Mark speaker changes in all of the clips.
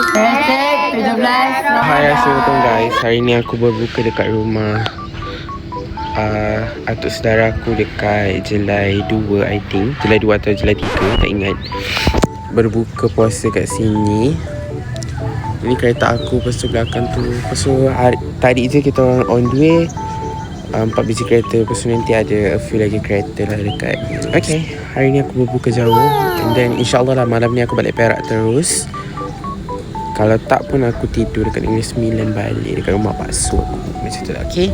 Speaker 1: Hashtag 17.
Speaker 2: Hai, Assalamualaikum guys. Hari ni aku berbuka dekat rumah atuk saudara aku dekat Jelai 2 I think. Jelai 2 atau Jelai 3, tak ingat. Berbuka puasa kat sini. Ini kereta aku, lepas tu belakang tu. Lepas tu tadi je kita orang on the way. 4 biji kereta. Lepas tu nanti ada a few lagi kereta lah dekat. Okay, hari ni aku berbuka jauh. And then insyaAllah lah malam ni aku balik Perak terus. Kalau tak pun aku tidur dekat Negeri Sembilan balik dekat rumah Pak Su aku. Macam tu lah, okay?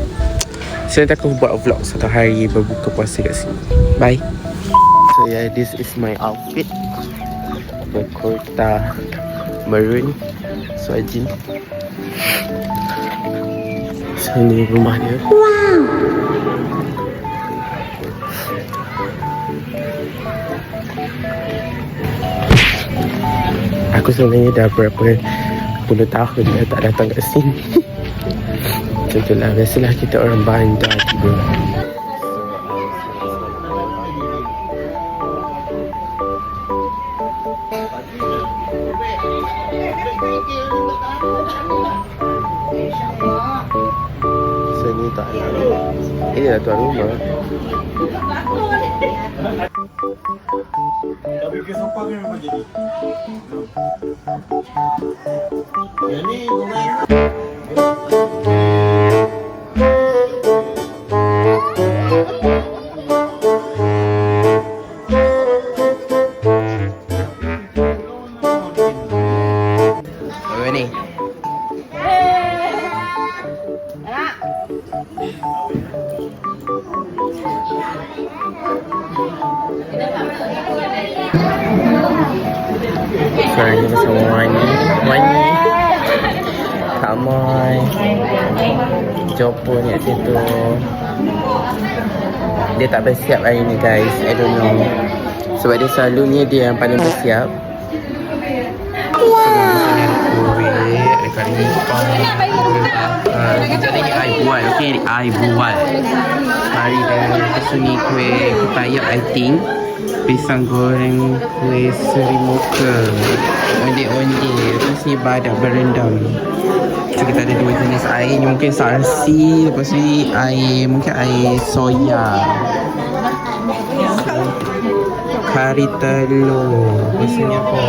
Speaker 2: So nanti aku buat vlog satu hari berbuka puasa kat sini. Bye. So yeah, this is my outfit. Berkurta maroon. Swajin. So ni rumah dia. Aku sebenarnya dah berapa puluh tahun dah tak datang kat sini. Macam tu lah, biasalah kita orang bandar tiba. So ni tak ada. Ini lah tuan rumah.
Speaker 3: Tapi ke sofa kan memang jadi. Yang ni
Speaker 2: Apa ni? Sekarang ni bersama Wani. Come on. Jumpa ni kat situ. Dia tak bersiap hari ni guys. I don't know. Sebab dia selalunya dia yang paling bersiap. Dekat ni jadi ni I buat. Okay, I buat. Hari dah lepas ni kuih kepayap I think. Pisang goreng, kuih seri muka, onde-onde. Lepas ni badak berendam. So kita ada dua jenis air. Ni mungkin sarsi. Lepas ni air, mungkin air soya. Kari telur. Biasanya apa?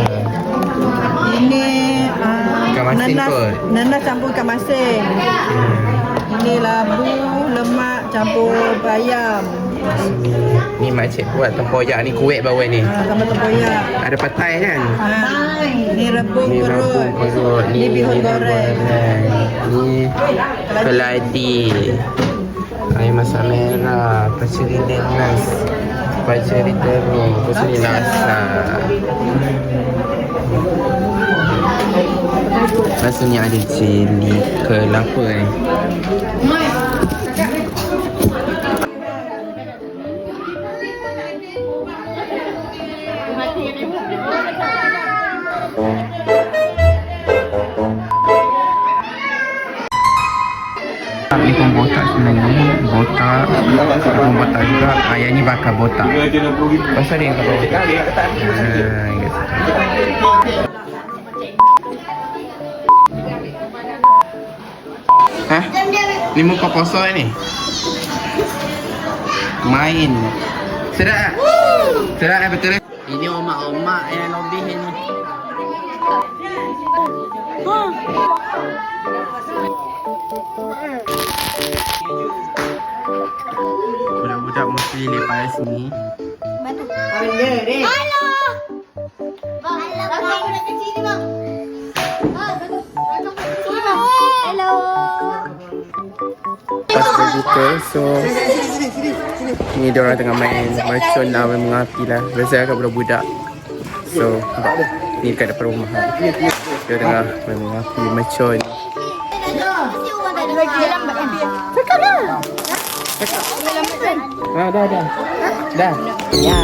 Speaker 1: Ini
Speaker 2: Ikan masin kot.
Speaker 1: nanas campur ikan masin. Ini labu, lemak campur bayam.
Speaker 2: Ni makcik buat tempoyak ni, kuek bawah ni.
Speaker 1: Sama tempoyak.
Speaker 2: Ada patai kan?
Speaker 1: Ini rebung
Speaker 2: Ni
Speaker 1: perut.
Speaker 2: rebung perut.
Speaker 1: Ni bihun goreng.
Speaker 2: Ni keladi. Air masak merah. Paceri nanas. Paceri terung. Paceri nasa. Rasanya ada cili kelapa ni. Ni pun botak sebenarnya. Botak. Pun botak juga. Yang ni bakar botak. Pasal dia yang bakar botak. Hah? Ni muka kosong ni? Main. Sedap tak? Sedap tak betul? Ini omak-omak yang lebih ni. Budak-budak mesti lepas sini.
Speaker 4: Halo. Bang, aku nak kecil ni bang. Hello.
Speaker 2: Lepas berbuka, so ni diorang tengah main mercon lah, main mengapi lah. Biasa kat budak-budak. So, nampak ni dekat depan rumah. Dia tengah main mengapi mercon.
Speaker 4: Cakap dah.
Speaker 2: Dah. Ya.